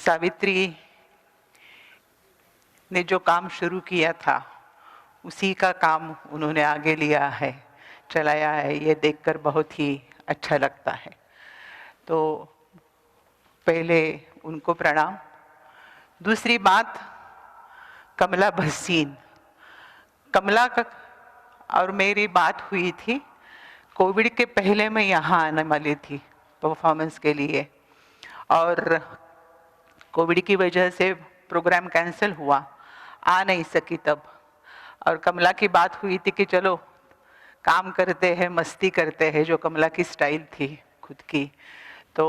सावित्री ने जो काम शुरू किया था उसी का काम उन्होंने आगे लिया है, चलाया है। ये देखकर बहुत ही अच्छा लगता है। तो पहले उनको प्रणाम। दूसरी बात, कमला भसीन, कमला का और मेरी बात हुई थी कोविड के पहले। मैं यहाँ आने वाली थी परफॉर्मेंस के लिए, और कोविड की वजह से प्रोग्राम कैंसिल हुआ, आ नहीं सकी तब। और कमला की बात हुई थी कि चलो काम करते हैं, मस्ती करते हैं, जो कमला की स्टाइल थी खुद की। तो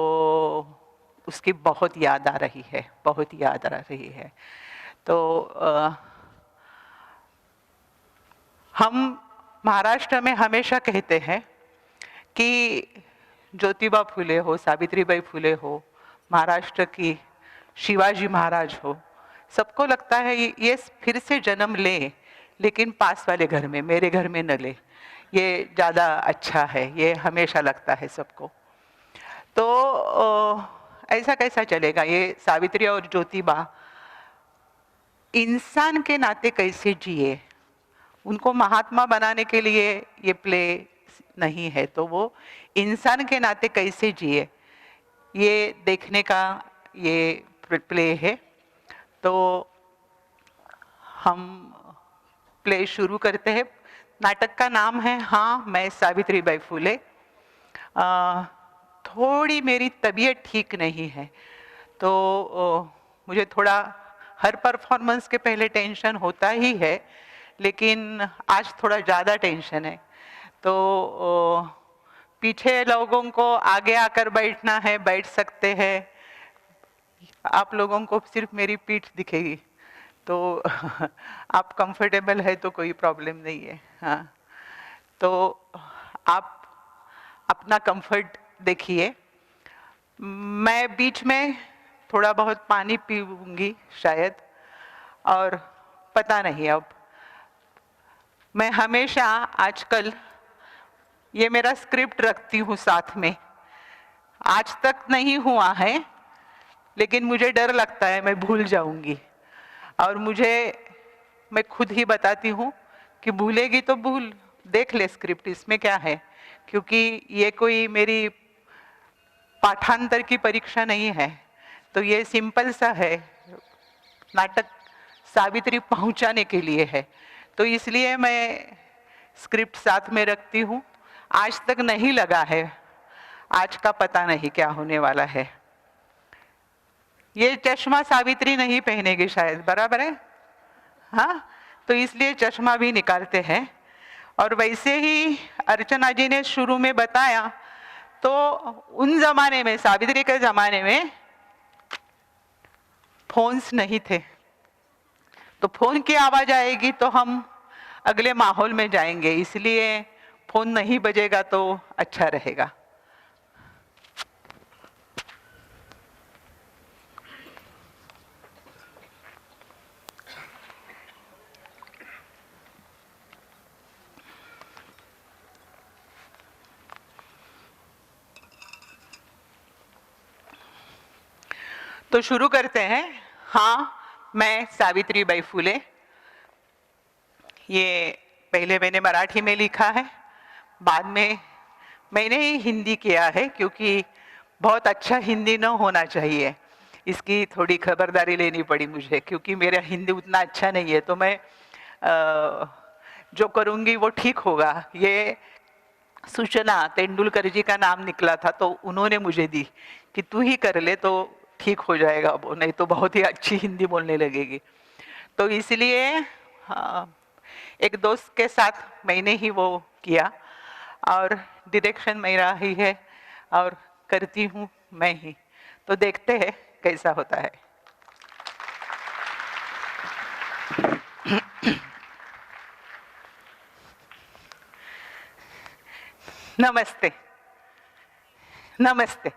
उसकी बहुत याद आ रही है, बहुत याद आ रही है। तो हम महाराष्ट्र में हमेशा कहते हैं कि ज्योतिबा फुले हो, सावित्रीबाई फुले हो, महाराष्ट्र की शिवाजी महाराज हो, सबको लगता है ये फिर से जन्म ले, लेकिन पास वाले घर में, मेरे घर में न ले, ये ज़्यादा अच्छा है, ये हमेशा लगता है सबको। तो ऐसा कैसा चलेगा? ये सावित्री और ज्योतिबा इंसान के नाते कैसे जिए? उनको महात्मा बनाने के लिए ये प्ले नहीं है, तो वो इंसान के नाते कैसे जिए, ये देखने का ये प्ले है। तो हम प्ले शुरू करते हैं। नाटक का नाम है हाँ मैं सावित्रीबाई फुले। थोड़ी मेरी तबीयत ठीक नहीं है, तो मुझे थोड़ा हर परफॉर्मेंस के पहले टेंशन होता ही है, लेकिन आज थोड़ा ज़्यादा टेंशन है। तो पीछे लोगों को आगे आकर बैठना है, बैठ सकते हैं। आप लोगों को सिर्फ मेरी पीठ दिखेगी, तो आप कंफर्टेबल है तो कोई प्रॉब्लम नहीं है। हाँ, तो आप अपना कंफर्ट देखिए। मैं बीच में थोड़ा बहुत पानी पीऊंगी शायद, और पता नहीं। अब मैं हमेशा आजकल ये मेरा स्क्रिप्ट रखती हूँ साथ में। आज तक नहीं हुआ है, लेकिन मुझे डर लगता है मैं भूल जाऊंगी, और मैं खुद ही बताती हूँ कि भूलेगी तो भूल, देख ले स्क्रिप्ट, इसमें क्या है। क्योंकि ये कोई मेरी पाठांतर की परीक्षा नहीं है, तो ये सिंपल सा है, नाटक सावित्री पहुंचाने के लिए है, तो इसलिए मैं स्क्रिप्ट साथ में रखती हूँ। आज तक नहीं लगा है, आज का पता नहीं क्या होने वाला है। ये चश्मा सावित्री नहीं पहनेगी शायद, बराबर है? हाँ, तो इसलिए चश्मा भी निकालते हैं। और वैसे ही अर्चना जी ने शुरू में बताया, तो उन जमाने में, सावित्री के जमाने में फोन्स नहीं थे, तो फोन की आवाज आएगी तो हम अगले माहौल में जाएंगे, इसलिए फोन नहीं बजेगा तो अच्छा रहेगा। तो शुरू करते हैं। हाँ मैं सावित्रीबाई फुले। ये पहले मैंने मराठी में लिखा है, बाद में मैंने ही हिंदी किया है, क्योंकि बहुत अच्छा हिंदी न होना चाहिए, इसकी थोड़ी खबरदारी लेनी पड़ी मुझे, क्योंकि मेरा हिंदी उतना अच्छा नहीं है। तो मैं जो करूँगी वो ठीक होगा। ये सूचना तेंदुलकर जी का नाम निकला था, तो उन्होंने मुझे दी कि तू ही कर ले तो ठीक हो जाएगा, वो नहीं तो बहुत ही अच्छी हिंदी बोलने लगेगी। तो इसलिए एक दोस्त के साथ मैंने ही वो किया, और डायरेक्शन मेरा ही है, और करती हूँ मैं ही। तो देखते हैं कैसा होता है। नमस्ते, नमस्ते।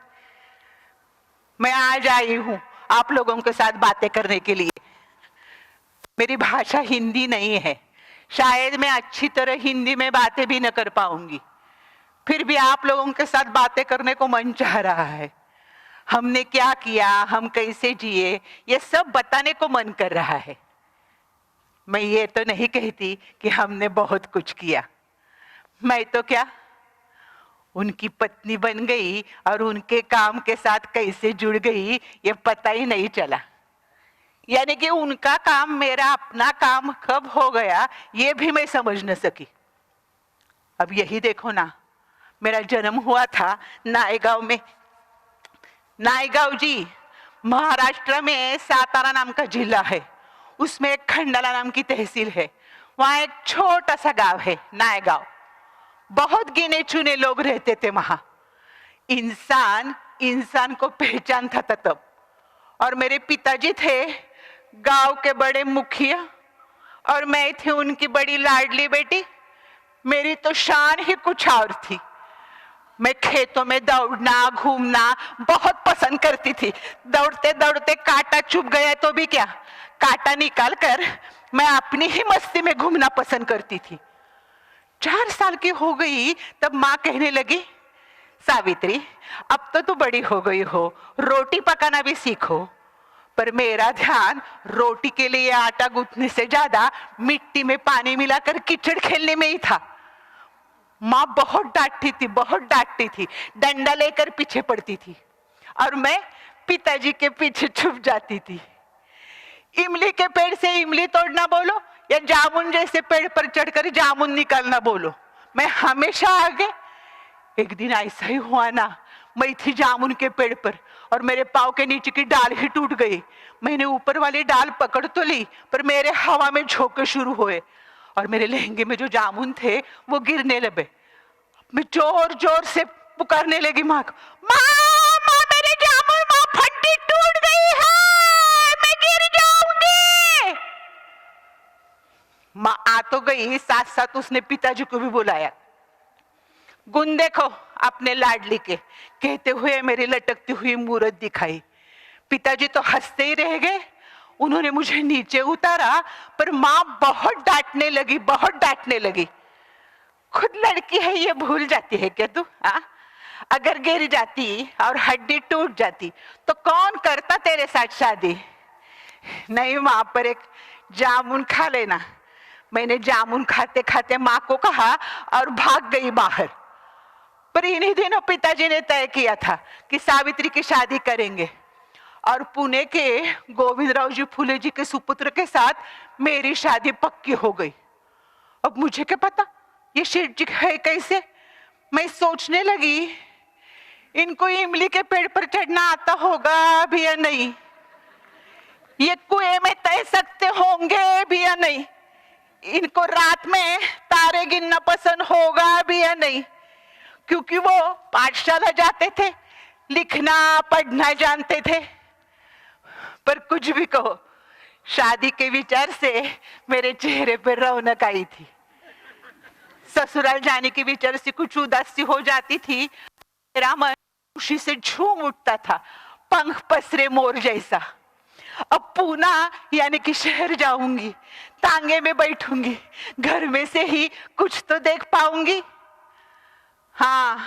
मैं आज आई हूँ आप लोगों के साथ बातें करने के लिए। मेरी भाषा हिंदी नहीं है, शायद मैं अच्छी तरह हिंदी में बातें भी न कर पाऊंगी, फिर भी आप लोगों के साथ बातें करने को मन चाह रहा है। हमने क्या किया, हम कैसे जिए, ये सब बताने को मन कर रहा है। मैं ये तो नहीं कहती कि हमने बहुत कुछ किया। मैं तो क्या, उनकी पत्नी बन गई और उनके काम के साथ कैसे जुड़ गई ये पता ही नहीं चला। यानी कि उनका काम मेरा अपना काम कब हो गया ये भी मैं समझ न सकी। अब यही देखो ना, मेरा जन्म हुआ था नायगांव में। नायगांव जी महाराष्ट्र में सातारा नाम का जिला है, उसमें एक खंडाला नाम की तहसील है। वहां एक छोटा सा गांव है नायगांव। बहुत गिने चुने लोग रहते थे वहां। इंसान इंसान को पहचानता था तब। और मेरे पिताजी थे गांव के बड़े मुखिया और मैं थी उनकी बड़ी लाडली बेटी। मेरी तो शान ही कुछ और थी। मैं खेतों में दौड़ना घूमना बहुत पसंद करती थी। दौड़ते दौड़ते कांटा चुभ गया तो भी क्या, कांटा निकाल कर मैं अपनी ही मस्ती में घूमना पसंद करती थी। 4 साल की हो गई तब माँ कहने लगी, सावित्री अब तो तू बड़ी हो गई हो, रोटी पकाना भी सीखो। पर मेरा ध्यान रोटी के लिए आटा गूंथने से ज्यादा मिट्टी में पानी मिलाकर कीचड़ खेलने में ही था। माँ बहुत डांटती थी, बहुत डांटती थी, डंडा लेकर पीछे पड़ती थी और मैं पिताजी के पीछे छुप जाती थी। इमली के पेड़ से इमली तोड़ना बोलो या जामुन जैसे पेड़ पर चढ़कर जामुन निकालना बोलो, मैं हमेशा आगे। एक दिन ऐसा ही हुआ ना, मैं थी जामुन के पेड़ पर और मेरे पाँव के नीचे की डाल ही टूट गई। मैंने ऊपर वाली डाल पकड़ तो ली पर मेरे हवा में झोंके शुरू हुए और मेरे लहंगे में जो जामुन थे वो गिरने लगे। मैं जोर जोर से पुकारने लगी माँ को, माँ मेरे जामुन, माँ फट्टी टूट गई है, मैं गिर जाऊंगी। माँ आ तो गई, साथ साथ उसने पिताजी को भी बुलाया। गुण देखो अपने लाडली के, कहते हुए मेरी लटकती हुई मूरत दिखाई। पिताजी तो हंसते ही रह गए। उन्होंने मुझे नीचे उतारा पर माँ बहुत डांटने लगी, बहुत डांटने लगी। खुद लड़की है ये भूल जाती है क्या तू? हाँ, अगर गिर जाती और हड्डी टूट जाती तो कौन करता तेरे साथ शादी? नहीं माँ, पर एक जामुन खा लेना। मैंने जामुन खाते खाते माँ को कहा और भाग गई बाहर। पर इन्हीं दिनों पिताजी ने तय किया था कि सावित्री की शादी करेंगे और पुणे के गोविंदराव जी फुले जी के सुपुत्र के साथ मेरी शादी पक्की हो गई। अब मुझे क्या पता ये शेठ जी है कैसे? मैं सोचने लगी इनको इमली के पेड़ पर चढ़ना आता होगा भी या नहीं, ये कुएं में तैर सकते होंगे भी या नहीं, इनको रात में तारे गिनना पसंद होगा भी या नहीं, क्योंकि वो पाठशाला जाते थे, लिखना पढ़ना जानते थे। पर कुछ भी कहो, शादी के विचार से मेरे चेहरे पर रौनक आई थी। ससुराल जाने के विचार से कुछ उदासी हो जाती थी। मेरा मन खुशी से झूम उठता था, पंख पसरे मोर जैसा। अब पूना यानी कि शहर जाऊंगी, तांगे में बैठूंगी, घर में से ही कुछ तो देख पाऊंगी। हाँ,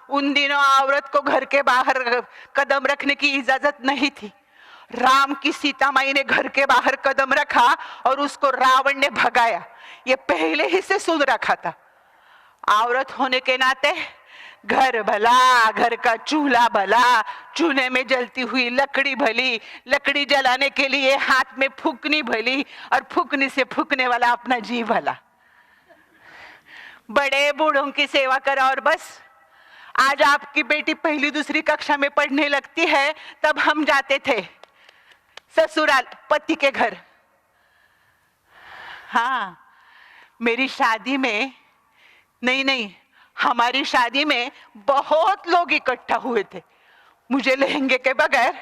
उन दिनों औरत को घर के बाहर कदम रखने की इजाजत नहीं थी। राम की सीता माई ने घर के बाहर कदम रखा और उसको रावण ने भगाया, ये पहले ही से सुन रखा था। औरत होने के नाते घर भला, घर का चूल्हा भला, चूल्हे में जलती हुई लकड़ी भली, लकड़ी जलाने के लिए हाथ में फूकनी भली और फूकनी से फूकने वाला अपना जी भला। बड़े बूढ़ों की सेवा करो और बस। आज आपकी बेटी पहली दूसरी कक्षा में पढ़ने लगती है, तब हम जाते थे ससुराल पति के घर। हाँ, मेरी शादी में नहीं, हमारी शादी में बहुत लोग इकट्ठा हुए थे। मुझे लहंगे के बगैर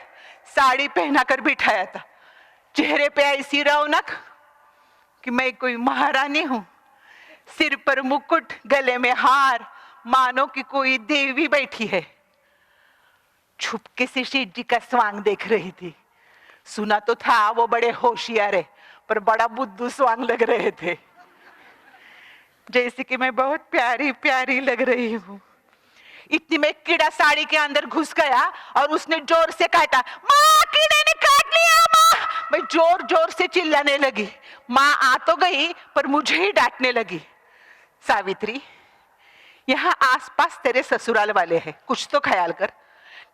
साड़ी पहना कर बिठाया था। चेहरे पे ऐसी रौनक कि मैं कोई महारानी हूं। सिर पर मुकुट, गले में हार, मानो कि कोई देवी बैठी है। छुपके से शेठ जी का स्वांग देख रही थी। सुना तो था वो बड़े होशियार है, पर बड़ा बुद्धू स्वांग लग रहे थे, जैसे कि मैं बहुत प्यारी प्यारी लग रही हूँ। इतनी में कीड़ा साड़ी के अंदर घुस गया और उसने जोर से काटा। माँ, कीड़े ने काट लिया माँ! मैं जोर जोर से चिल्लाने लगी। माँ आ तो गई पर मुझे ही डांटने लगी। सावित्री, यहाँ आसपास तेरे ससुराल वाले हैं, कुछ तो ख्याल कर।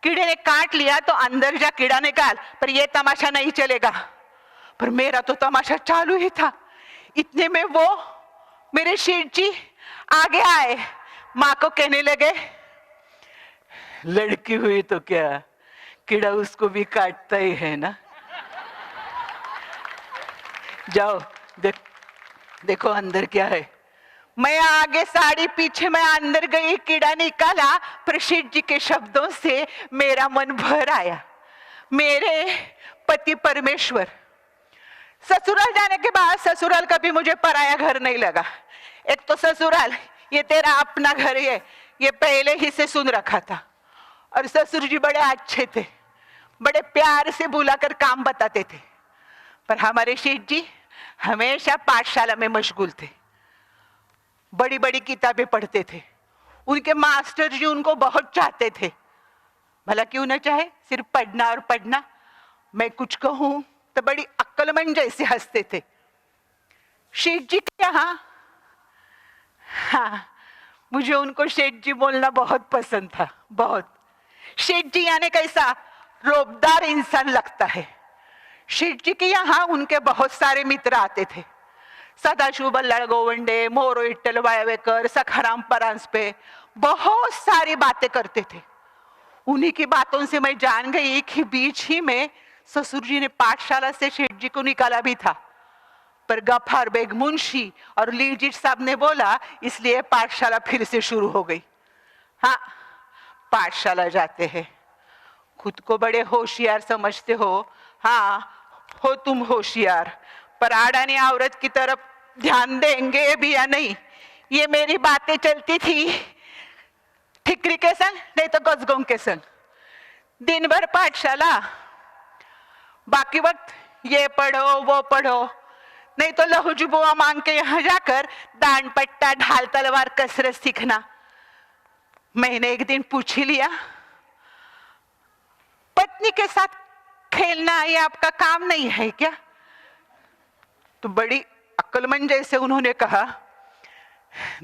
कीड़े ने काट लिया तो अंदर जा कीड़ा निकाल, पर यह तमाशा नहीं चलेगा। पर मेरा तो तमाशा चालू ही था। इतने में वो मेरे शेठ जी आगे आए, माँ को कहने लगे, लड़की हुई तो क्या, कीड़ा उसको भी काटता ही है ना। जाओ देखो अंदर क्या है। मैं आगे साड़ी, पीछे मैं अंदर गई, कीड़ा निकाला। पर शेठ जी के शब्दों से मेरा मन भर आया। मेरे पति परमेश्वर, ससुराल जाने के बाद ससुराल का भी मुझे पराया घर नहीं लगा। एक तो ससुराल ये तेरा अपना घर है, ये पहले ही से सुन रखा था। और ससुर जी बड़े अच्छे थे, बड़े प्यार से बुलाकर काम बताते थे। पर हमारे शेठ जी हमेशा पाठशाला में मशगूल थे, बड़ी बड़ी किताबें पढ़ते थे। उनके मास्टर जी उनको बहुत चाहते थे। भला क्यों ना चाहे, सिर्फ पढ़ना और पढ़ना। मैं कुछ कहूं तो बड़ी अक्लमंद जैसे हंसते थे। शेठ जी के यहाँ, हाँ, मुझे उनको शेठ जी बोलना बहुत पसंद था, बहुत। शेठ जी यानी कैसा रोबदार इंसान लगता है। शेठ जी के यहाँ उनके बहुत सारे मित्र आते थे। सदाशिव बल्लाळ गोवंडे, मोरो इट्टल वाळवेकर, सखाराम परांजपे, बहुत सारी बातें करते थे। उन्हीं की बातों से मैं जान गई कि बीच ही में ससुर जी ने पाठशाला से शेठ जी को निकाला भी था। पर गफार बेग मुंशी और लीजिट साहब ने बोला, इसलिए पाठशाला फिर से शुरू हो गई। हाँ, पाठशाला जाते हैं। खुद को बड़े होशियार समझते हो। हाँ, हो तुम होशियार, पर आड़ानी औरत की तरफ ध्यान देंगे भी या नहीं, ये मेरी बातें चलती थी ठिकरी के संग, नहीं तो गजगों के संग। दिन भर पाठशाला, बाकी वक्त ये पढ़ो वो पढ़ो, नहीं तो लहूजू बुआ मांग के यहाँ जाकर दान पट्टा, ढाल तलवार, कसरत सीखना। मैंने एक दिन पूछ ही लिया, पत्नी के साथ खेलना ये आपका काम नहीं है क्या? तो बड़ी अक्लमंद जैसे उन्होंने कहा,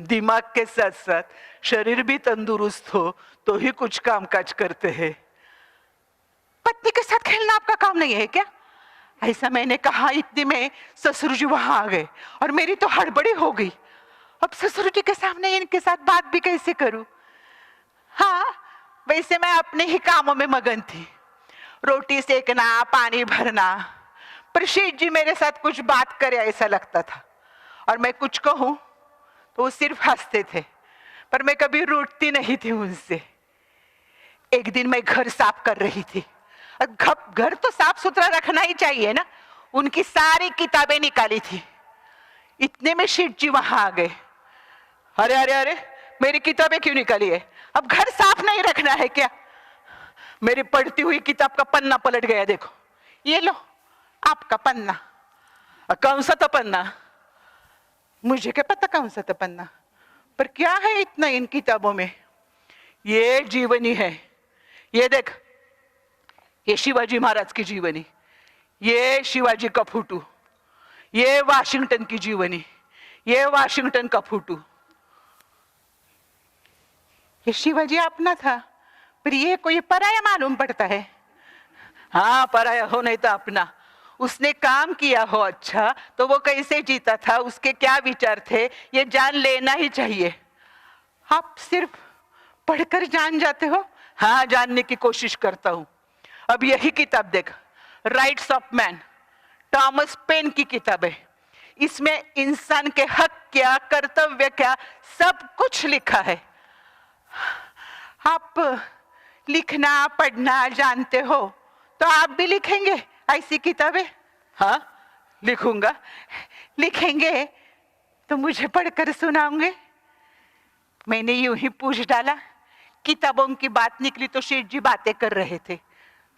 दिमाग के साथ साथ शरीर भी तंदुरुस्त हो तो ही कुछ कामकाज करते हैं। पत्नी के साथ खेलना आपका काम नहीं है क्या? ऐसा मैंने कहा। इतने में ससुर जी वहां आ गए और मेरी तो हड़बड़ी हो गई। अब ससुर जी के सामने इनके साथ बात भी कैसे करूं? हाँ, वैसे मैं अपने ही कामों में मगन थी, रोटी सेकना, पानी भरना। पर शेठ जी मेरे साथ कुछ बात करे ऐसा लगता था, और मैं कुछ कहूं तो वो सिर्फ हंसते थे। पर मैं कभी रूठती नहीं थी उनसे। एक दिन मैं घर साफ कर रही थी, घर तो साफ सुथरा रखना ही चाहिए ना। उनकी सारी किताबें निकाली थी। इतने में शेठ जी वहां आ गए। अरे अरे अरे, मेरी किताबें क्यों निकाली है? अब घर साफ नहीं रखना है क्या? मेरी पढ़ती हुई किताब का पन्ना पलट गया, देखो, ये लो आपका पन्ना। कौन सा था पन्ना? मुझे क्या पता कौन सा था पन्ना, पर क्या है इतना इन किताबों में? ये जीवनी है, ये देख, ये शिवाजी महाराज की जीवनी, ये शिवाजी का फोटो, ये वाशिंगटन की जीवनी, ये वाशिंगटन का फोटो। ये शिवाजी अपना था, पर ये कोई पराया मालूम पड़ता है। हाँ, पराया हो नहीं तो अपना। उसने काम किया हो अच्छा तो वो कैसे जीता था, उसके क्या विचार थे, ये जान लेना ही चाहिए। आप सिर्फ पढ़कर जान जाते हो? हाँ, जानने की कोशिश करता हूं। अब यही किताब देख, rights of man, Thomas pen की किताब है। इसमें इंसान के हक क्या, कर्तव्य क्या, सब कुछ लिखा है। आप लिखना पढ़ना जानते हो तो आप भी लिखेंगे ऐसी किताबें? हाँ, लिखूंगा। लिखेंगे तो मुझे पढ़कर सुनाओगे? मैंने यूं ही पूछ डाला। किताबों की बात निकली तो शेठ जी बातें कर रहे थे।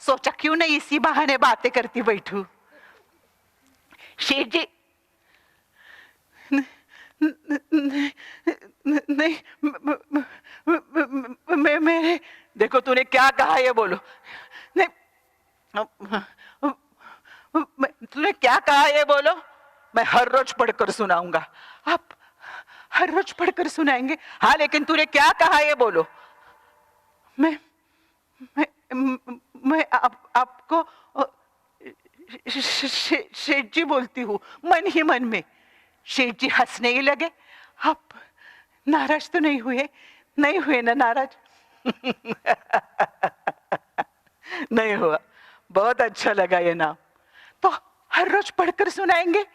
सोचा क्यों नहीं इसी बहाने बातें करती बैठूं। शेठ जी नहीं, नहीं, मेरे, देखो तूने क्या कहा ये बोलो। नहीं, तूने क्या कहा ये बोलो। मैं हर रोज पढ़कर सुनाऊंगा। आप हर रोज पढ़कर सुनाएंगे? हाँ, लेकिन तूने क्या कहा ये बोलो। मैं आपको शेठ जी बोलती हूँ मन ही मन में। शेठ जी हंसने ही लगे। आप नाराज तो नहीं हुए? नहीं हुए ना नाराज? नहीं हुआ। बहुत अच्छा लगा ये नाम। तो हर रोज पढ़कर सुनाएंगे?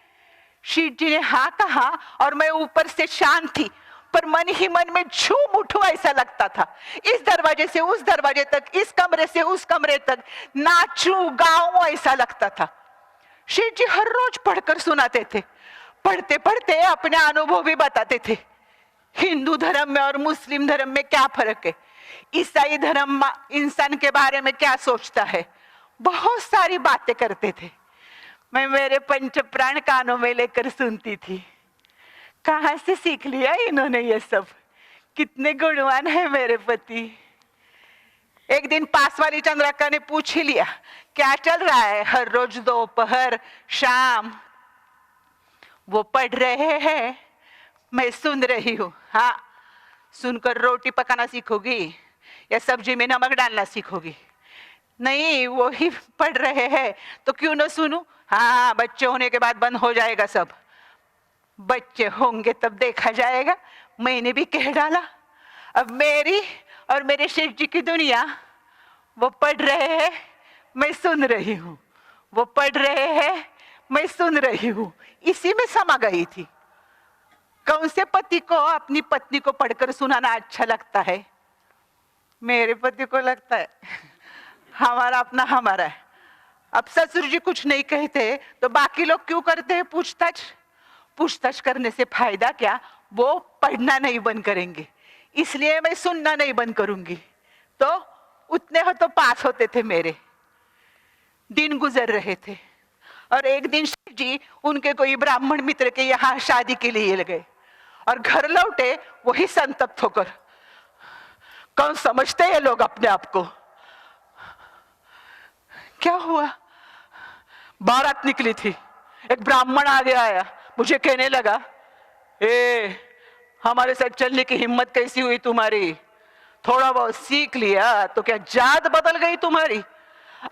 शेठ जी ने हाँ कहा और मैं ऊपर से शांत थी, पर मन ही मन में झूम उठूं ऐसा लगता था। इस दरवाजे से उस दरवाजे तक, इस कमरे से उस कमरे तक नाचूं गाऊं ऐसा लगता था। शेठ जी हर रोज पढ़कर सुनाते थे। पढ़ते पढ़ते अपने अनुभव भी बताते थे। हिंदू धर्म में और मुस्लिम धर्म में क्या फर्क है, ईसाई धर्म इंसान के बारे में क्या सोचता है, बहुत सारी बातें करते थे। मैं मेरे पंच प्राण कानों में लेकर सुनती थी। कहाँ से सीख लिया इन्होंने ये सब। कितने गुणवान है मेरे पति। एक दिन पास वाली चंद्रिका ने पूछ ही लिया, क्या चल रहा है हर रोज दोपहर शाम? वो पढ़ रहे हैं, मैं सुन रही हूँ। हाँ, सुनकर रोटी पकाना सीखोगी या सब्जी में नमक डालना सीखोगी? नहीं, वो ही पढ़ रहे हैं तो क्यों ना सुनूं? हाँ, बच्चे होने के बाद बंद हो जाएगा सब। बच्चे होंगे तब देखा जाएगा। मैंने भी कह डाला। अब मेरी और मेरे शेठ जी की दुनिया, वो पढ़ रहे हैं, मैं सुन रही हूँ। वो पढ़ रहे हैं, मैं सुन रही हूँ। इसी में समा गई थी। कौन से पति को अपनी पत्नी को पढ़कर सुनाना अच्छा लगता है? मेरे पति को लगता है हमारा अपना हमारा है। अब ससुर जी कुछ नहीं कहते तो बाकी लोग क्यों करते हैं पूछताछ? पूछताछ करने से फायदा क्या? वो पढ़ना नहीं बंद करेंगे, इसलिए मैं सुनना नहीं बंद करूंगी। तो उतने हो तो पास होते थे मेरे। दिन गुजर रहे थे और एक दिन शेठ जी उनके कोई ब्राह्मण मित्र के यहाँ शादी के लिए गए और घर लौटे वही संतप्त होकर। कौन समझते हैं लोग अपने आप को? क्या हुआ? बारात निकली थी, एक ब्राह्मण आगे आया, मुझे कहने लगा, ए हमारे साथ चलने की हिम्मत कैसी हुई तुम्हारी? थोड़ा बहुत सीख लिया तो क्या जात बदल गई तुम्हारी?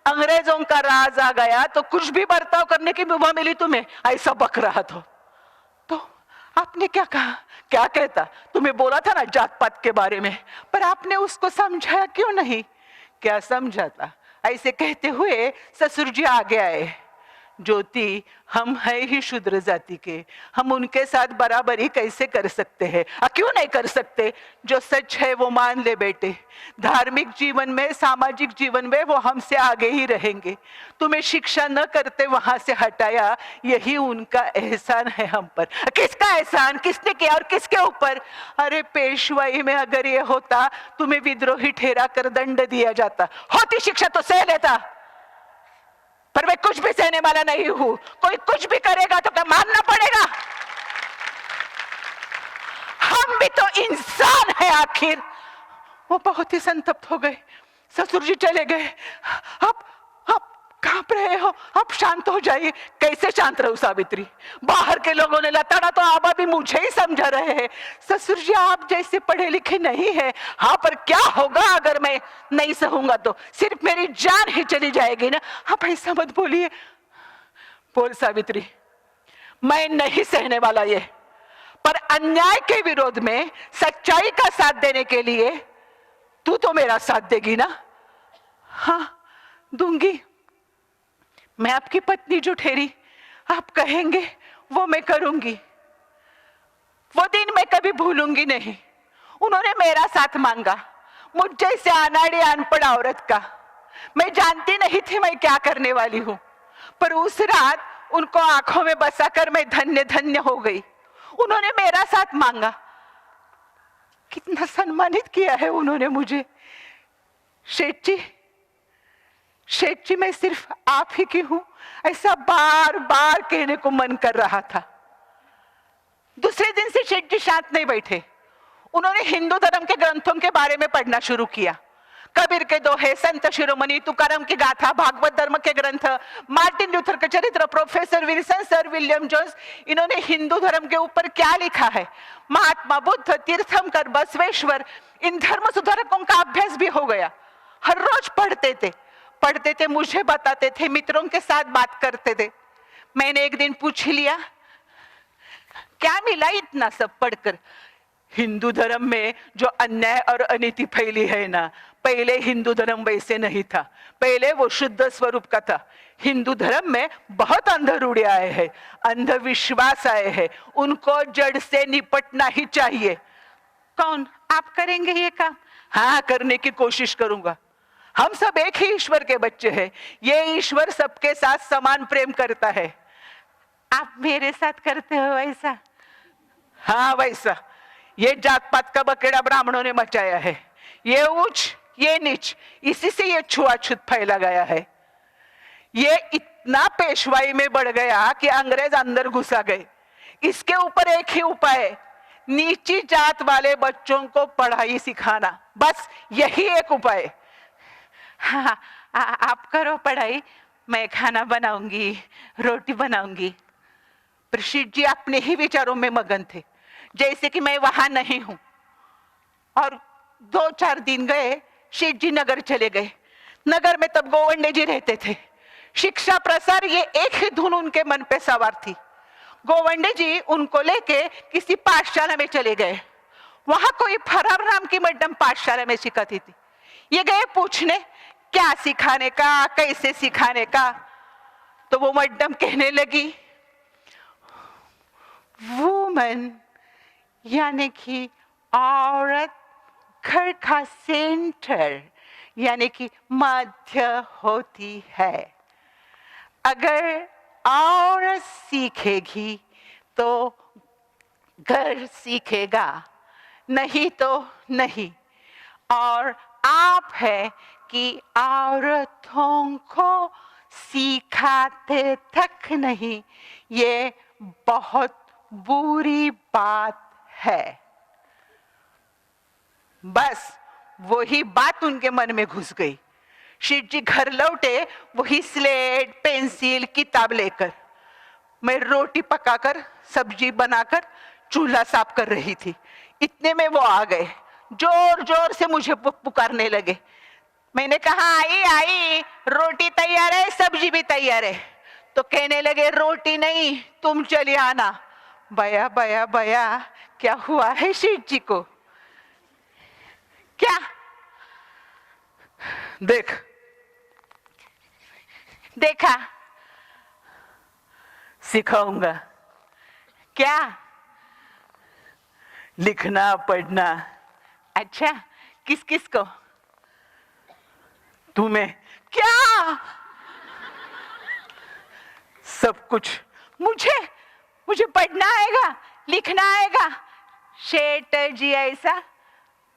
अंग्रेजों का राज आ गया तो कुछ भी बर्ताव करने की विभा मिली तुम्हें? ऐसा बक रहा तो आपने क्या कहा? क्या कहता? तुम्हें बोला था ना जात पात के बारे में, पर आपने उसको समझाया क्यों नहीं? क्या समझाता? ऐसे कहते हुए ससुर जी आगे आए। ज्योति, हम है ही शूद्र जाति के, हम उनके साथ बराबरी कैसे कर सकते हैं? क्यों नहीं कर सकते? जो सच है वो मान ले बेटे। धार्मिक जीवन में, सामाजिक जीवन में वो हमसे आगे ही रहेंगे। तुम्हें शिक्षा न करते वहां से हटाया, यही उनका एहसान है हम पर। किसका एहसान? किसने किया और किसके ऊपर? अरे पेशवाई में अगर ये होता, तुम्हें विद्रोही ठहरा कर दंड दिया जाता। होती शिक्षा तो सह लेता, पर मैं कुछ भी सहने वाला नहीं हूं। कोई कुछ भी करेगा तो क्या मानना पड़ेगा? हम भी तो इंसान है आखिर। वो बहुत ही संतप्त हो गए। ससुर जी चले गए। आप कांप रहे हो, आप शांत हो जाइए। कैसे शांत रहूं सावित्री? बाहर के लोगों ने लताड़ा तो आबा भी मुझे ही समझा रहे हैं। ससुर जी आप जैसे पढ़े लिखे नहीं है। हाँ, पर क्या होगा अगर मैं नहीं सहूंगा तो? सिर्फ मेरी जान ही चली जाएगी ना। आप ऐसा मत बोलिए। बोल सावित्री, मैं नहीं सहने वाला ये, पर अन्याय के विरोध में सच्चाई का साथ देने के लिए तू तो मेरा साथ देगी ना? हाँ, दूंगी। मैं आपकी पत्नी जो ठहरी, आप कहेंगे वो मैं करूंगी। वो दिन मैं कभी भूलूंगी नहीं। उन्होंने मेरा साथ मांगा, मुझ जैसे अनाड़ी अनपढ़ औरत का। मैं जानती नहीं थी मैं क्या करने वाली हूं, पर उस रात उनको आंखों में बसाकर मैं धन्य धन्य हो गई। उन्होंने मेरा साथ मांगा। कितना सम्मानित किया है उन्होंने मुझे। शेठ जी, मैं सिर्फ आप ही की हूं, ऐसा बार बार कहने को मन कर रहा था। दूसरे दिन से सेठ जी शांत नहीं बैठे। उन्होंने हिंदू धर्म के ग्रंथों के बारे में पढ़ना शुरू किया। कबीर के दोहे, संत शिरोमणि, तुकाराम की गाथा, भागवत धर्म के ग्रंथ, मार्टिन लूथर का चरित्र, professor Wilson, sir William Jones, इन्होंने हिंदू धर्म के ऊपर क्या लिखा है, महात्मा बुद्ध, तीर्थंकर, बसवेश्वर, इन धर्म सुधारकों का अभ्यास भी हो गया। हर रोज पढ़ते थे, मुझे बताते थे, मित्रों के साथ बात करते थे। मैंने एक दिन पूछ लिया, क्या मिला इतना सब पढ़कर? हिंदू धर्म में जो अन्याय और अनीति फैली है ना, पहले हिंदू धर्म वैसे नहीं था। पहले वो शुद्ध स्वरूप का था। हिंदू धर्म में बहुत अंधरूढ़ आए हैं, अंधविश्वास आए हैं, उनको जड़ से निपटना ही चाहिए। कौन? आप करेंगे ये काम? हाँ, करने की कोशिश करूंगा। हम सब एक ही ईश्वर के बच्चे हैं। ये ईश्वर सबके साथ समान प्रेम करता है। आप मेरे साथ करते हो ऐसा? हाँ, वैसा। ये जात पात का बकेड़ा ब्राह्मणों ने मचाया है, ये ऊंच ये नीच, इसी से ये छुआछूत फैला गया है। ये इतना पेशवाई में बढ़ गया कि अंग्रेज अंदर घुसा गए। इसके ऊपर एक ही उपाय है, नीची जात वाले बच्चों को पढ़ाई सिखाना, बस यही एक उपाय। हाँ, आप करो पढ़ाई, मैं खाना बनाऊंगी, रोटी बनाऊंगी। प्रशीत जी अपने ही विचारों में मगन थे, जैसे कि मैं वहां नहीं हूं। और 2-4 दिन गए, शेठ जी नगर चले गए। नगर में तब गोवंडे जी रहते थे। शिक्षा प्रसार ये एक ही धुन उनके मन पे सवार थी। गोवंडे जी उनको लेके किसी पाठशाला में चले गए। वहां कोई फरार नाम की मैडम पाठशाला में सिखाती थी। ये गए पूछने क्या सिखाने का, कैसे सिखाने का। तो वो मैडम कहने लगी, वुमन यानी कि औरत घर का सेंटर यानी कि मध्य होती है। अगर औरत सीखेगी तो घर सीखेगा, नहीं तो नहीं। और आप है कि औरतों को सिखाते तक नहीं, ये बहुत बुरी बात है। बस वही बात उनके मन में घुस गई। शेठ जी घर लौटे, वही स्लेट, पेंसिल, किताब लेकर। मैं रोटी पकाकर, सब्जी बनाकर, चूल्हा साफ कर रही थी। इतने में वो आ गए, जोर जोर से मुझे पुकारने लगे। मैंने कहा, आई आई, रोटी तैयार है, सब्जी भी तैयार है। तो कहने लगे, रोटी नहीं, तुम चली आना। बया बया बया, क्या हुआ है शेठ जी को? क्या? देख, देखा? सिखाऊंगा। क्या? लिखना पढ़ना। अच्छा, किस किस को? तुम्हें। क्या? सब कुछ मुझे? मुझे पढ़ना आएगा, लिखना आएगा? शेठ जी ऐसा?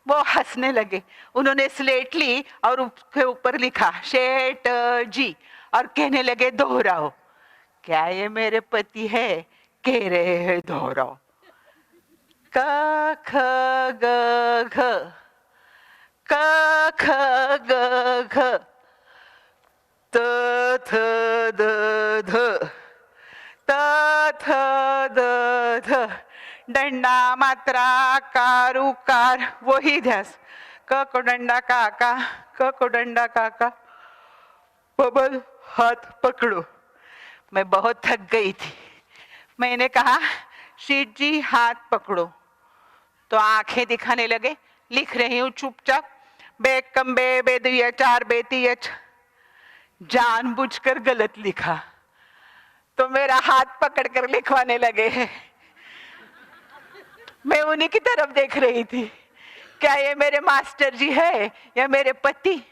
वो हंसने लगे। उन्होंने स्लेट ली और उसके ऊपर लिखा शेठ जी, और कहने लगे, दोहराओ। क्या ये मेरे पति है, कह रहे हैं दोहराओ। क ख ग घ, क ख ग घ, त थ द ध, त थ द ध, डंडा मात्रा कार उकार, वही ध्यास। क को डंडा काका, क को डंडा काका, बबल हाथ पकड़ो। मैं बहुत थक गई थी। मैंने कहा, शेठ जी हाथ पकड़ो। तो आंखें दिखाने लगे। लिख रही हूं चुपचाप, बेकम बे बेदिया चार बेतियच। जानबूझकर गलत लिखा तो मेरा हाथ पकड़कर लिखवाने लगे हैं। मैं उन्हीं की तरफ देख रही थी, क्या ये मेरे मास्टर जी है या मेरे पति?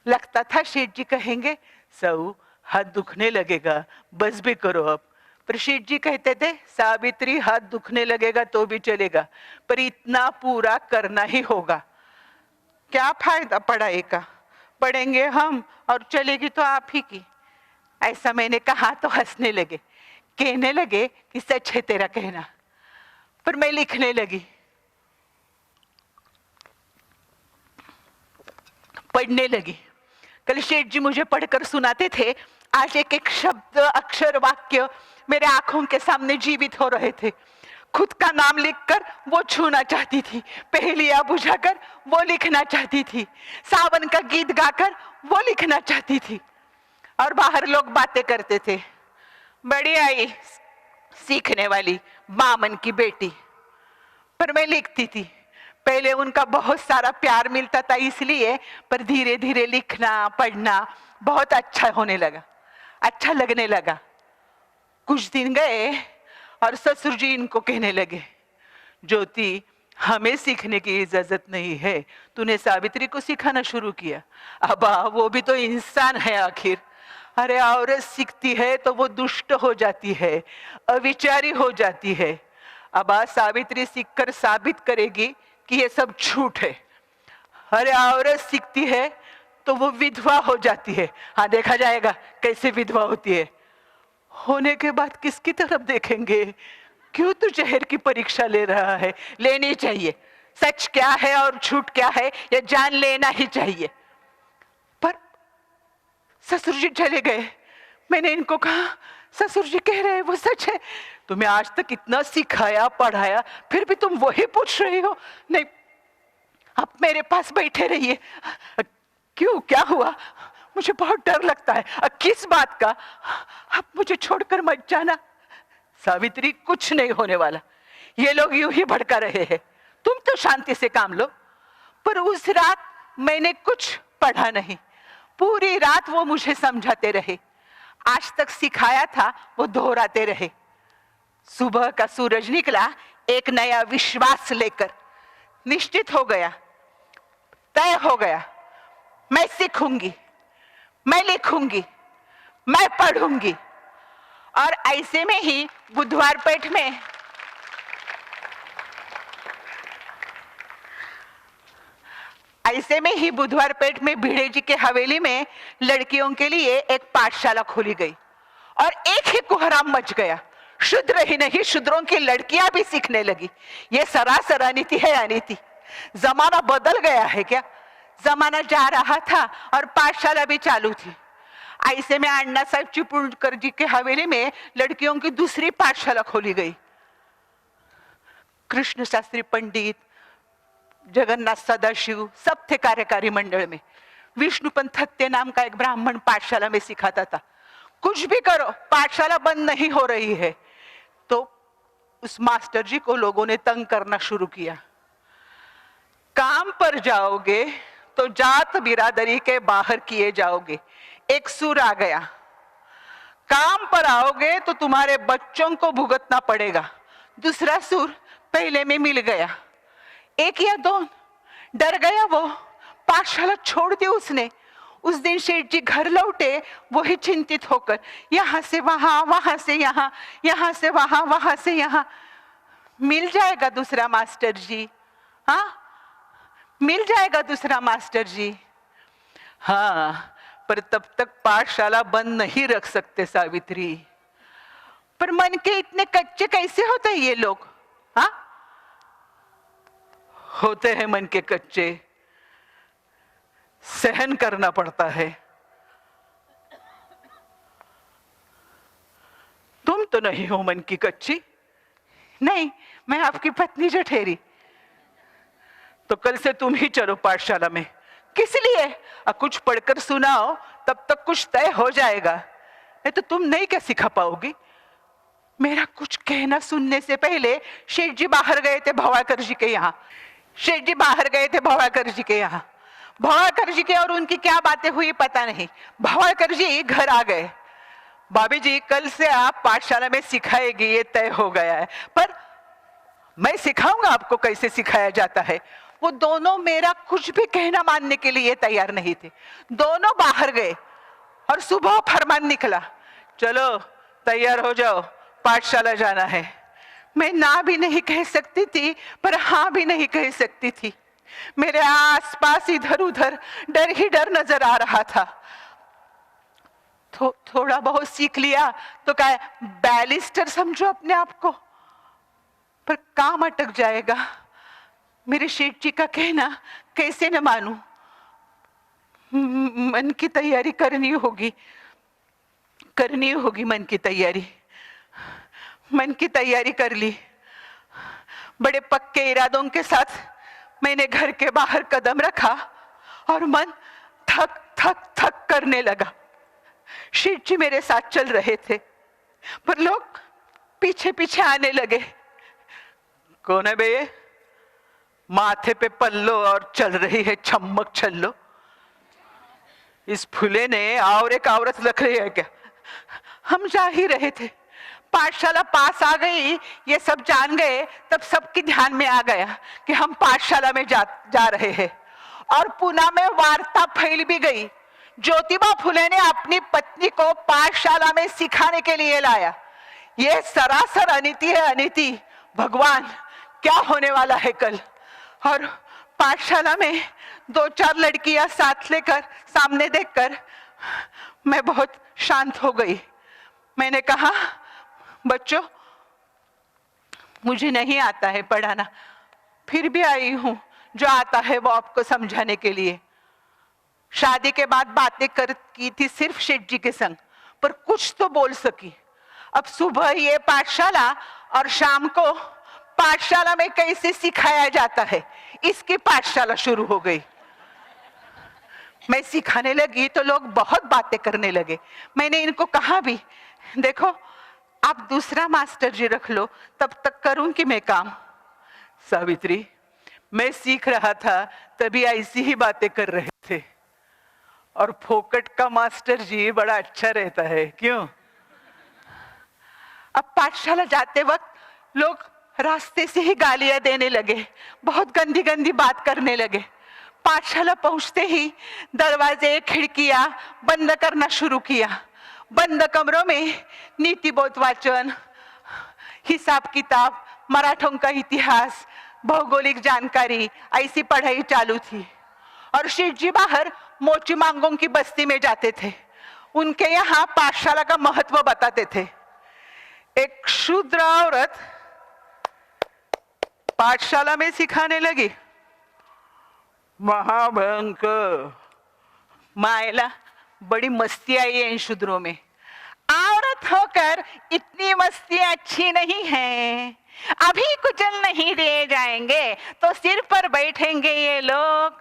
लगता था शेठ जी कहेंगे, सऊ हाथ दुखने लगेगा, बस भी करो अब। पर शेठ जी कहते थे, सावित्री हाथ दुखने लगेगा तो भी चलेगा, पर इतना पूरा करना ही होगा। क्या फायदा पढ़ाई का? पढ़ेंगे हम और चलेगी तो आप ही की। ऐसा मैंने कहा तो हंसने लगे, कहने लगे कि सच है तेरा कहना। पर मैं लिखने लगी, पढ़ने लगी। कल शेठ जी मुझे पढ़कर सुनाते थे, आज एक एक शब्द, अक्षर, वाक्य मेरे आंखों के सामने जीवित हो रहे थे। खुद का नाम लिखकर वो छूना चाहती थी, पहेलियां बुझाकर वो लिखना चाहती थी, सावन का गीत गाकर वो लिखना चाहती थी। और बाहर लोग बातें करते थे, बड़ी आई सीखने वाली बामन की बेटी। पर मैं लिखती थी। पहले उनका बहुत सारा प्यार मिलता था इसलिए, पर धीरे धीरे लिखना पढ़ना बहुत अच्छा होने लगा, अच्छा लगने लगा। कुछ दिन गए और ससुर जी इनको कहने लगे, ज्योति हमें सीखने की इजाजत नहीं है, तूने सावित्री को सिखाना शुरू किया। अब वो भी तो इंसान है आखिर। अरे औरत सीखती है तो वो दुष्ट हो जाती है, अविचारी हो जाती है। अब सावित्री सीखकर साबित करेगी कि ये सब झूठ है। अरे औरत सीखती है तो वो विधवा हो जाती है। हाँ, देखा जाएगा कैसे विधवा होती है। होने के बाद किसकी तरफ देखेंगे? क्यों तू जहर की परीक्षा ले रहा है? लेनी चाहिए। सच क्या है और झूठ क्या है ये जान लेना ही चाहिए। पर ससुर जी चले गए। मैंने इनको कहा, ससुर जी कह रहे हैं वो सच है। तुम्हें आज तक इतना सिखाया पढ़ाया, फिर भी तुम वही पूछ रही हो। नहीं, आप मेरे पास बैठे रहिए। क्यों, क्या हुआ? मुझे बहुत डर लगता है। किस बात का? आप मुझे छोड़कर मत जाना। सावित्री, कुछ नहीं होने वाला। ये लोग यूं ही भड़का रहे हैं, तुम तो शांति से काम लो। पर उस रात मैंने कुछ पढ़ा नहीं। पूरी रात वो मुझे समझाते रहे, आज तक सिखाया था वो दोहराते रहे। सुबह का सूरज निकला एक नया विश्वास लेकर। निश्चित हो गया, तय हो गया, मैं सीखूंगी, मैं लिखूंगी, मैं पढ़ूंगी। और ऐसे में ही बुधवार पेठ में भिड़े जी के हवेली में लड़कियों के लिए एक पाठशाला खोली गई और एक ही कोहराम मच गया। शूद्र ही नहीं, शूद्रों की लड़कियां भी सीखने लगी। ये सरासर अनीति है, अनीति। जमाना बदल गया है क्या? जमाना जा रहा था और पाठशाला भी चालू थी। ऐसे में अण्णा साहब चिपळूणकर जी के हवेली में लड़कियों की दूसरी पाठशाला खोली गई। कृष्ण शास्त्री पंडित, जगन्नाथ सदाशिव सब थे कार्यकारी मंडल में। विष्णुपंत थत्ते नाम का एक ब्राह्मण पाठशाला में सिखाता था। कुछ भी करो, पाठशाला बंद नहीं हो रही है। तो उस मास्टर जी को लोगों ने तंग करना शुरू किया। काम पर जाओगे तो जात बिरादरी के बाहर किए जाओगे। एक सुर आ गया। काम पर आओगे तो तुम्हारे बच्चों को भुगतना पड़ेगा। दूसरा सुर पहले में मिल गया। एक या दो, डर गया वो, पाठशाला छोड़ दी उसने। उस दिन शेठ जी घर लौटे, वही चिंतित होकर, यहां से वहां, वहां से यहां, यहां से वहां, वहां से यहां। मिल जाएगा दूसरा मास्टर जी, हाँ मिल जाएगा दूसरा मास्टर जी। हाँ, पर तब तक पाठशाला बंद नहीं रख सकते सावित्री। पर मन के इतने कच्चे कैसे होते हैं ये लोग? हाँ, होते हैं मन के कच्चे, सहन करना पड़ता है। तुम तो नहीं हो मन की कच्ची। नहीं, मैं आपकी पत्नी जठेरी। तो कल से तुम ही चलो पाठशाला में। किस लिए? कुछ पढ़कर सुनाओ, तब तक कुछ तय हो जाएगा। नहीं तो तुम नहीं क्या सिखा पाओगी। मेरा कुछ कहना सुनने से पहले शेठ जी बाहर गए थे भवाकर जी के यहाँ। शेठ जी बाहर गए थे भवाकर जी के यहाँ। भवाकर जी के और उनकी क्या बातें हुई पता नहीं। भवाकर जी घर आ गए। भाभी जी, कल से आप पाठशाला में सिखाएगी, ये तय हो गया है, पर मैं सिखाऊंगा आपको कैसे सिखाया जाता है। वो दोनों मेरा कुछ भी कहना मानने के लिए तैयार नहीं थे। दोनों बाहर गए और सुबह फरमान निकला, चलो तैयार हो जाओ, पाठशाला जाना है। मैं ना भी नहीं कह सकती थी, पर हाँ भी नहीं कह सकती थी। मेरे आसपास इधर उधर डर ही डर नजर आ रहा था। थोड़ा बहुत सीख लिया तो क्या बैरिस्टर समझो अपने आप को। पर काम अटक जाएगा। मेरे शेठ जी का कहना कैसे न मानूं। मन की तैयारी करनी होगी मन की तैयारी। मन की तैयारी कर ली। बड़े पक्के इरादों के साथ मैंने घर के बाहर कदम रखा और मन थक थक थक करने लगा। शेठ जी मेरे साथ चल रहे थे, पर लोग पीछे पीछे आने लगे। कौन है बे? माथे पे पल्लो और चल रही है छम्मक छल्लो। इस फूले ने और एक औरत रख रही है क्या? हम जा ही रहे थे, पाठशाला पास आ गई। ये सब जान गए, तब सबके ध्यान में आ गया कि हम पाठशाला में जा रहे हैं। और पुणे में वार्ता फैल भी गई। ज्योतिबा फुले ने अपनी पत्नी को पाठशाला में सिखाने के लिए लाया। यह सरासर अनीति है, अनीति। भगवान, क्या होने वाला है कल? और पाठशाला में 2-4 लड़कियां साथ लेकर सामने देखकर मैं बहुत शांत हो गई। मैंने कहा, बच्चों, मुझे नहीं आता है पढ़ाना, फिर भी आई हूं जो आता है वो आपको समझाने के लिए। शादी के बाद बातें की थी सिर्फ शेठ जी के संग, पर कुछ तो बोल सकी। अब सुबह ये पाठशाला और शाम को पाठशाला में कैसे सिखाया जाता है, इसकी पाठशाला शुरू हो गई। मैं सिखाने लगी तो लोग बहुत बातें करने लगे। मैंने इनको कहा भी, देखो आप दूसरा मास्टर जी रख लो, तब तक करूंगी मैं काम। सावित्री, मैं सीख रहा था तभी ऐसी ही बातें कर रहे थे। और फोकट का मास्टर जी बड़ा अच्छा रहता है, क्यों? अब पाठशाला जाते वक्त लोग रास्ते से ही गालियां देने लगे, बहुत गंदी गंदी बात करने लगे। पाठशाला पहुंचते ही दरवाजे खिड़कियां बंद करना शुरू किया। बंद कमरों में नीति बोध वाचन, हिसाब किताब, मराठों का इतिहास, भौगोलिक जानकारी, ऐसी पढ़ाई चालू थी। और शेठ जी बाहर मोची मांगों की बस्ती में जाते थे। उनके यहाँ पाठशाला का महत्व बताते थे। एक शूद्र औरत पाठशाला में सिखाने लगी। महाभयंकर। मायला, बड़ी मस्ती आई है इन शूद्रों में। औरत होकर इतनी मस्ती अच्छी नहीं है। अभी कुचल नहीं दिए जाएंगे तो सिर पर बैठेंगे ये लोग।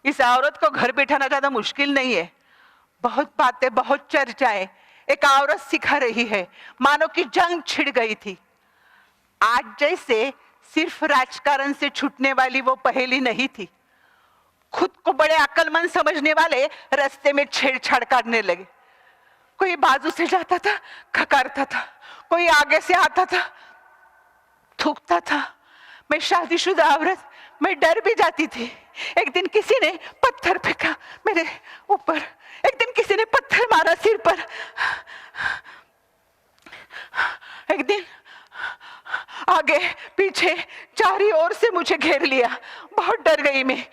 इस औरत को घर बिठाना ज्यादा मुश्किल नहीं है। बहुत बातें, बहुत चर्चाएं। एक औरत सिखा रही है, मानो कि जंग छिड़ गई थी। आज जैसे सिर्फ राजकारण से छूटने वाली वो पहेली नहीं थी। खुद को बड़े अक्लमंद समझने वाले रास्ते में छेड़छाड़ करने लगे। कोई बाजू से जाता था, खकारता था, कोई आगे से आता था, थूकता था। मैं शादीशुदा औरत, मैं डर भी जाती थी। एक दिन किसी ने पत्थर फेंका मेरे ऊपर, एक दिन किसी ने पत्थर मारा सिर पर, एक दिन आगे पीछे चारों ओर से मुझे घेर लिया। बहुत डर गई मैं।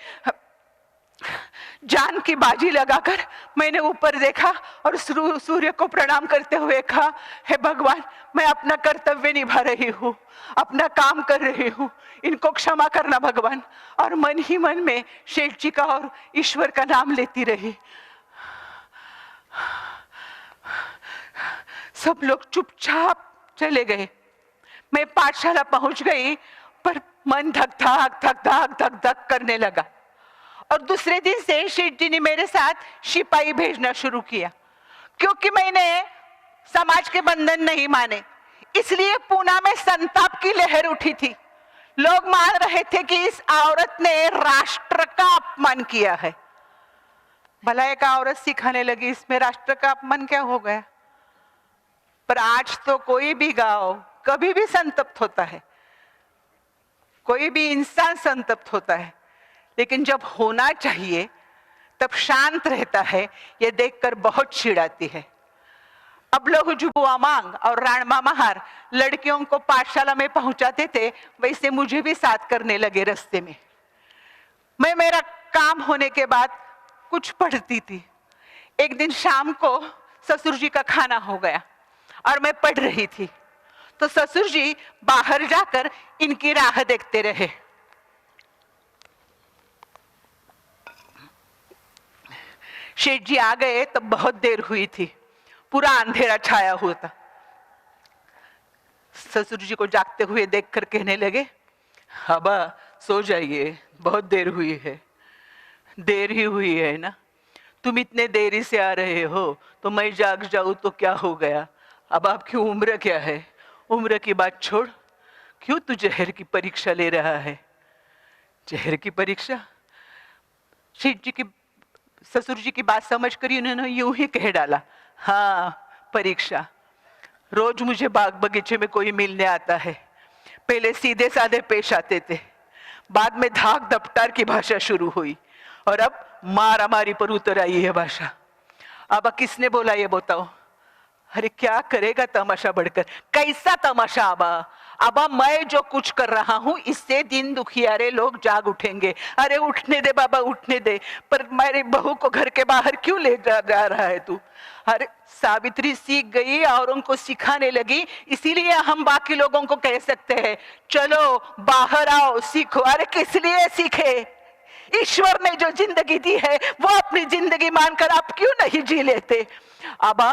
जान की बाजी लगाकर मैंने ऊपर देखा और सूर्य को प्रणाम करते हुए कहा, हे भगवान, मैं अपना कर्तव्य निभा रही हूँ, अपना काम कर रही हूँ, इनको क्षमा करना भगवान। और मन ही मन में शेठ जी का और ईश्वर का नाम लेती रही। सब लोग चुपचाप चले गए। मैं पाठशाला पहुंच गई, पर मन धक धक धक धक धक धक करने लगा। और दूसरे दिन से शेठ जी ने मेरे साथ सिपाही भेजना शुरू किया, क्योंकि मैंने समाज के बंधन नहीं माने। इसलिए पुणे में संताप की लहर उठी थी। लोग मान रहे थे कि इस औरत ने राष्ट्र का अपमान किया है। भला एक औरत सिखाने लगी, इसमें राष्ट्र का अपमान क्या हो गया? पर आज तो कोई भी गांव कभी भी संतप्त होता है, कोई भी इंसान संतप्त होता है, लेकिन जब होना चाहिए तब शांत रहता है। यह देखकर बहुत चिढ़ आती है। अब लोग जुबुआ मांग और राणमा महार लड़कियों को पाठशाला में पहुंचाते थे, वैसे मुझे भी साथ करने लगे रास्ते में। मैं मेरा काम होने के बाद कुछ पढ़ती थी। एक दिन शाम को ससुर जी का खाना हो गया और मैं पढ़ रही थी, तो ससुर जी बाहर जाकर इनकी राह देखते रहे। शेठ जी आ गए तब बहुत देर हुई थी, पूरा अंधेरा छाया हुआ था। ससुर जी को जागते हुए देखकर कहने लगे, हबा सो जाइए, बहुत देर हुई है। देर ही हुई है ना, तुम इतने देरी से आ रहे हो तो मैं जाग जाऊं तो क्या हो गया। अब आपकी उम्र क्या है, उम्र की बात छोड़, क्यों तू जहर की परीक्षा ले रहा है। जहर की परीक्षा? शेठ जी की, ससुर जी की बात समझ कर उन्होंने यूं ही कह डाला, हाँ परीक्षा। रोज मुझे बाग बगीचे में कोई मिलने आता है। पहले सीधे साधे पेश आते थे, बाद में धाक दपटार की भाषा शुरू हुई और अब मारा मारी पर उतर आई है भाषा। अब किसने बोला ये बताओ। अरे क्या करेगा तमाशा बढ़कर, कैसा तमाशा आबा। अबा मैं जो कुछ कर रहा हूं इससे दिन दुखियारे लोग जाग उठेंगे। अरे उठने दे बाबा उठने दे, पर मेरी बहू को घर के बाहर क्यों ले जा रहा है तू। अरे सावित्री सीख गई और उनको सिखाने लगी, इसीलिए हम बाकी लोगों को कह सकते हैं चलो बाहर आओ सीखो। अरे किस लिए सीखे, ईश्वर ने जो जिंदगी दी है वो अपनी जिंदगी मानकर आप क्यों नहीं जी लेते। अबा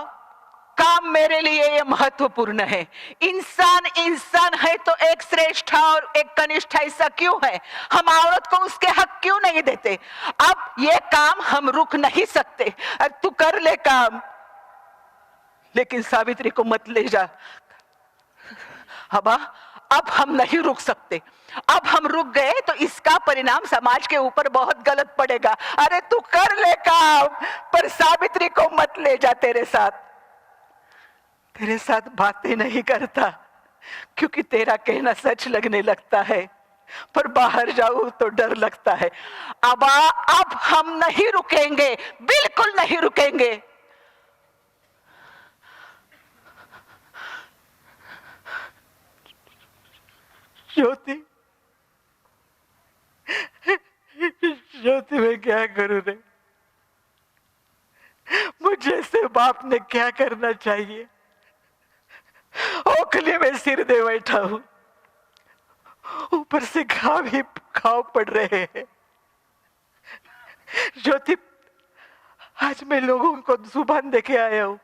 काम मेरे लिए ये महत्वपूर्ण है। इंसान इंसान है तो एक श्रेष्ठ और एक कनिष्ठ ऐसा क्यों है, हम औरत को उसके हक क्यों नहीं देते। अब ये काम हम रुक नहीं सकते, अब तू कर ले काम, लेकिन सावित्री को मत ले जा। अबा अब हम नहीं रुक सकते, अब हम रुक गए तो इसका परिणाम समाज के ऊपर बहुत गलत पड़ेगा। अरे तू कर ले काम, पर सावित्री को मत ले जा तेरे साथ। तेरे साथ बातें नहीं करता क्योंकि तेरा कहना सच लगने लगता है, पर बाहर जाऊं तो डर लगता है। अब हम नहीं रुकेंगे, बिल्कुल नहीं रुकेंगे। ज्योति, ज्योति मैं क्या करूं रे, मुझे से बाप ने क्या करना चाहिए। ओखली में सिर दे बैठा हूं, ऊपर से घाव पड़ रहे हैं। ज्योति आज मैं लोगों को जुबान देके आया हूं,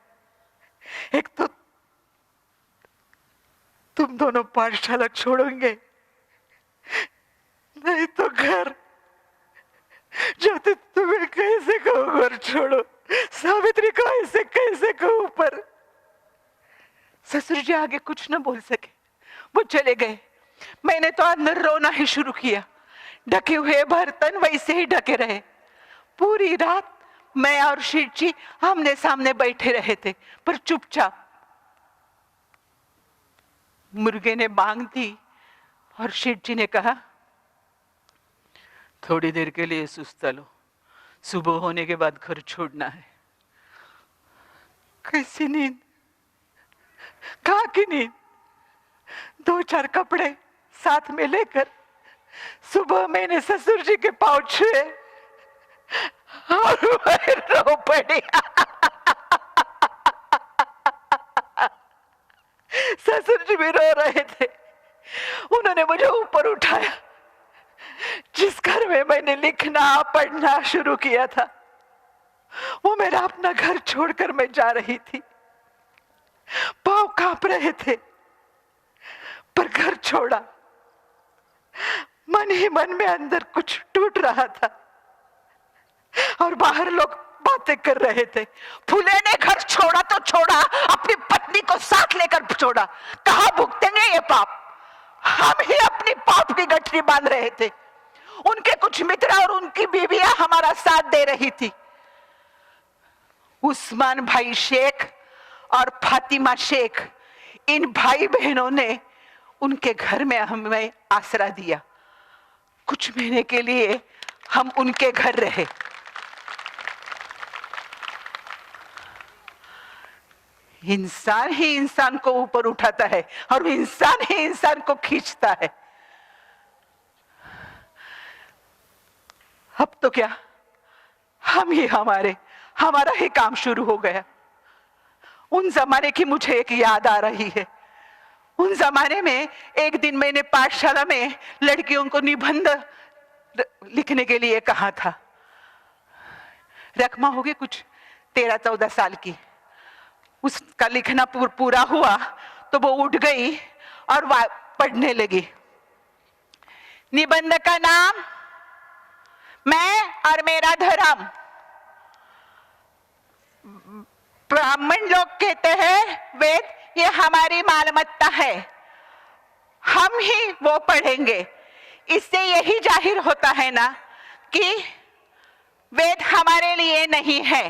एक तो तुम दोनों पाठशाला छोड़ोगे, नहीं तो घर। ज्योति तुम्हें कैसे कहूं घर छोड़ो, सावित्री को ऐसे कैसे कहूं। पर ससुर जी आगे कुछ न बोल सके, वो चले गए। मैंने तो अंदर रोना ही शुरू किया। ढके हुए बर्तन वैसे ही ढके रहे। पूरी रात मैं और शेठ जी आमने सामने बैठे रहे थे, पर चुपचाप। मुर्गे ने बांग दी और शेठ जी ने कहा, थोड़ी देर के लिए सुस्ता लो, सुबह होने के बाद घर छोड़ना है। कैसी नींद, कहाँ की नींद। 2-4 कपड़े साथ में लेकर सुबह मैंने ससुर जी के पाँव छुए और मैं रो पड़ी। ससुर जी भी रो रहे थे। उन्होंने मुझे ऊपर उठाया। जिस घर में मैंने लिखना पढ़ना शुरू किया था, वो मेरा अपना घर छोड़कर मैं जा रही थी। पाँव कांप रहे थे, पर घर छोड़ा। मन ही मन में अंदर कुछ टूट रहा था और बाहर लोग बातें कर रहे थे। फूले ने घर छोड़ा तो छोड़ा, अपनी पत्नी को साथ लेकर छोड़ा। कहाँ भुगतेंगे ये पाप। हम ही अपनी पाप की गठरी बांध रहे थे। उनके कुछ मित्र और उनकी बीवियां हमारा साथ दे रही थी। उस्मान भाई शेख और फातिमा शेख, इन भाई बहनों ने उनके घर में हमें आसरा दिया। कुछ महीने के लिए हम उनके घर रहे। इंसान ही इंसान को ऊपर उठाता है और इंसान ही इंसान को खींचता है। अब तो क्या, हमारा ही काम शुरू हो गया। उन जमाने की मुझे एक याद आ रही है। उन जमाने में एक दिन मैंने पाठशाला में लड़कियों को निबंध लिखने के लिए कहा था। रकमा होगी कुछ 13-14 साल की। उसका लिखना पूरा हुआ तो वो उठ गई और पढ़ने लगी। निबंध का नाम मैं और मेरा धर्म। ब्राह्मण लोग कहते हैं वेद ये हमारी मालमत्ता है, हम ही वो पढ़ेंगे। इससे यही जाहिर होता है ना कि वेद हमारे लिए नहीं है,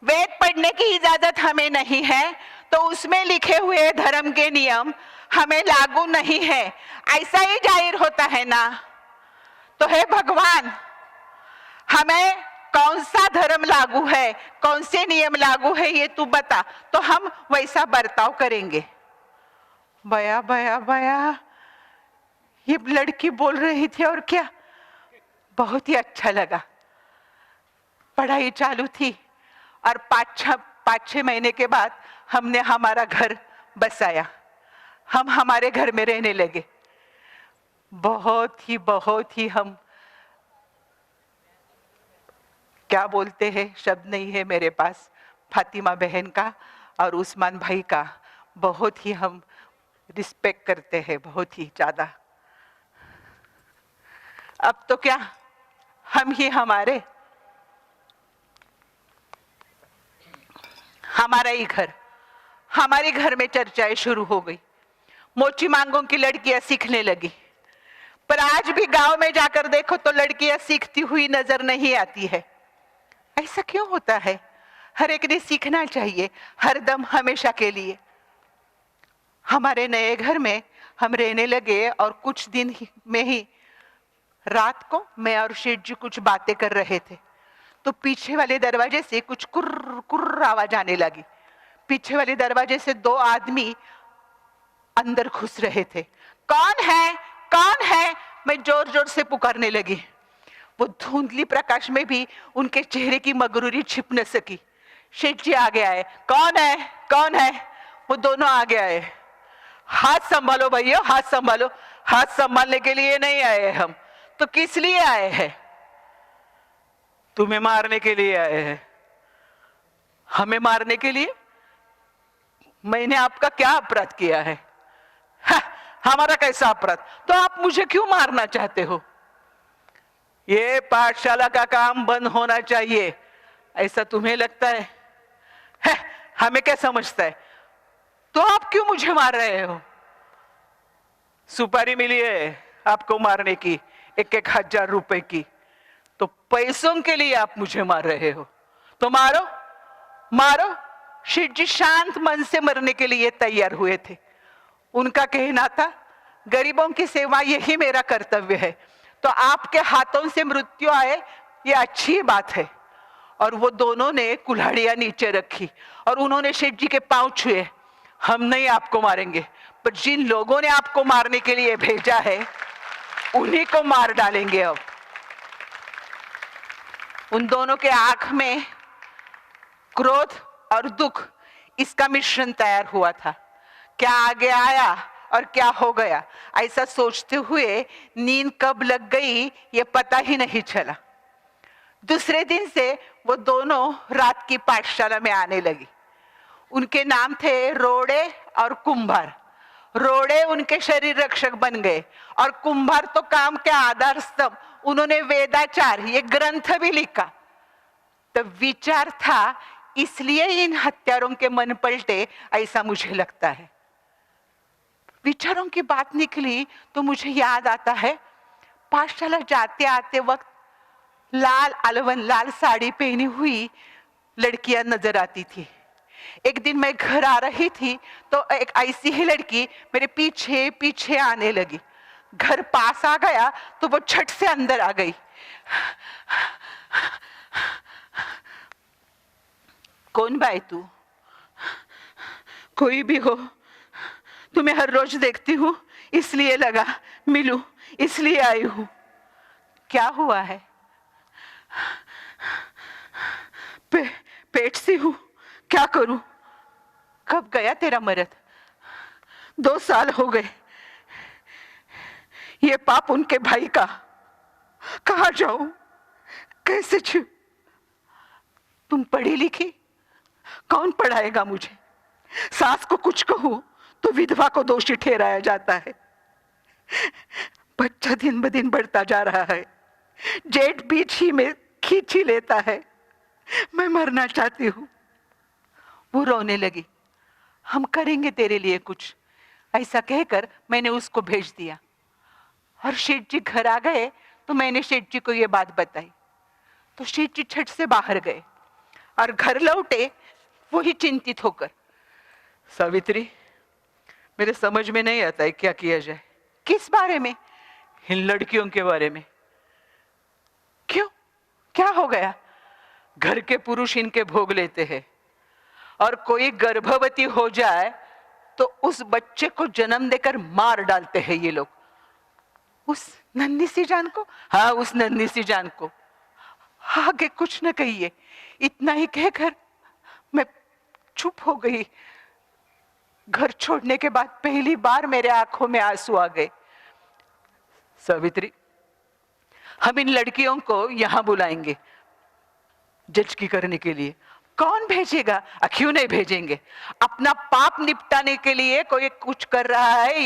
वेद पढ़ने की इजाजत हमें नहीं है, तो उसमें लिखे हुए धर्म के नियम हमें लागू नहीं है, ऐसा ही जाहिर होता है ना। तो हे भगवान, हमें कौन सा धर्म लागू है, कौन से नियम लागू है ये तू बता, तो हम वैसा बर्ताव करेंगे। बया बया बया, ये लड़की बोल रही थी और क्या, बहुत ही अच्छा लगा। पढ़ाई चालू थी और 5-6 महीने के बाद हमने हमारा घर बसाया, हम हमारे घर में रहने लगे। बहुत ही हम क्या बोलते हैं, शब्द नहीं है मेरे पास, फातिमा बहन का और उस्मान भाई का बहुत ही हम रिस्पेक्ट करते हैं, बहुत ही ज्यादा। अब तो क्या हम ही हमारा ही घर, हमारे घर में चर्चाएं शुरू हो गई। मोची मांगों की लड़कियां सीखने लगी, पर आज भी गांव में जाकर देखो तो लड़कियां सीखती हुई नजर नहीं आती है। ऐसा क्यों होता है? हर एक ने सीखना चाहिए, हरदम, हमेशा के लिए। हमारे नए घर में हम रहने लगे और कुछ दिन में ही रात को मैं और शेठ जी कुछ बातें कर रहे थे तो पीछे वाले दरवाजे से कुछ कुर्र कुर्र आवाज आने लगी। पीछे वाले दरवाजे से 2 आदमी अंदर घुस रहे थे। कौन है, कौन है, मैं जोर जोर से पुकारने लगी। वो धुंधली प्रकाश में भी उनके चेहरे की मगरूरी छिप न सकी। शेठ जी आगे आए, कौन है, कौन है? वो दोनों आगे आए। हाथ संभालो भैया, हाथ संभालो। हाथ संभालने के लिए नहीं आए हम, तो किस लिए आए हैं? तुम्हें मारने के लिए आए हैं। हमें मारने के लिए? मैंने आपका क्या अपराध किया है? हमारा कैसा अपराध? तो आप मुझे क्यों मारना चाहते हो? ये पाठशाला का काम बंद होना चाहिए, ऐसा तुम्हें लगता है? हमें क्या समझता है? तो आप क्यों मुझे मार रहे हो? सुपारी मिली है आपको मारने की, 1,000 रुपए की, तो पैसों के लिए आप मुझे मार रहे हो? तो मारो, मारो। शेठ जी शांत मन से मरने के लिए तैयार हुए थे। उनका कहना था गरीबों की सेवा यही मेरा कर्तव्य है, तो आपके हाथों से मृत्यु आए ये अच्छी बात है। और वो दोनों ने कुल्हाड़ियां नीचे रखी और उन्होंने शेठ जी के पांव छुए। हम नहीं आपको मारेंगे, पर जिन लोगों ने आपको मारने के लिए भेजा है उन्हीं को मार डालेंगे। अब उन दोनों के आंख में क्रोध और दुख, इसका मिश्रण तैयार हुआ था। क्या आगे आया और क्या हो गया, ऐसा सोचते हुए नींद कब लग गई ये पता ही नहीं चला। दूसरे दिन से वो दोनों रात की पाठशाला में आने लगी। उनके नाम थे रोड़े और कुंभार। रोड़े उनके शरीर रक्षक बन गए और कुंभार तो काम के आधार स्तंभ। उन्होंने वेदाचार ये ग्रंथ भी लिखा। तो विचार था, इसलिए इन हत्यारों के मन पलटे, ऐसा मुझे लगता है। विचारों की बात निकली तो मुझे याद आता है, पाठशाला जाते आते वक्त लाल अलवन, लाल साड़ी पहनी हुई लड़कियां नजर आती थी। एक दिन मैं घर आ रही थी तो एक ऐसी ही लड़की मेरे पीछे पीछे आने लगी। घर पास आ गया तो वो झट से अंदर आ गई। कौन भाई तू? कोई भी हो, तुम्हें हर रोज देखती हूँ इसलिए लगा मिलूं, इसलिए आई हूं। क्या हुआ है? पेट सी हूं, क्या करूं? कब गया तेरा मर्द? 2 साल हो गए, ये पाप उनके भाई का, कहाँ जाऊं, कैसे छू? तुम पढ़ी लिखी, कौन पढ़ाएगा मुझे? सास को कुछ कहूं तो विधवा को दोषी ठहराया जाता है। बच्चा दिन ब दिन बढ़ता जा रहा है, जेठ बीच ही में खींच ही लेता है। मैं मरना चाहती हूँ। वो रोने लगी। हम करेंगे तेरे लिए कुछ, ऐसा कहकर मैंने उसको भेज दिया। और शेठ जी घर आ गए तो मैंने शेठ जी को ये बात बताई, तो शेठ जी छठ से बाहर गए और घर लौटे वो ही चिंतित होकर। सावित्री, मेरे समझ में नहीं आता है क्या किया जाए। किस बारे में? इन लड़कियों के बारे में। क्यों, क्या हो गया? घर के पुरुष इनके भोग लेते हैं और कोई गर्भवती हो जाए तो उस बच्चे को जन्म देकर मार डालते हैं ये लोग। उस नन्ही सी जान को, हाँ उस नन्ही सी जान को। आगे कुछ न कहिए, इतना ही कहकर मैं चुप हो गई। घर छोड़ने के बाद पहली बार मेरे आंखों में आंसू आ गए। सावित्री, हम इन लड़कियों को यहां बुलाएंगे जज की करने के लिए। कौन भेजेगा? क्यों नहीं भेजेंगे? अपना पाप निपटाने के लिए कोई कुछ कर रहा है।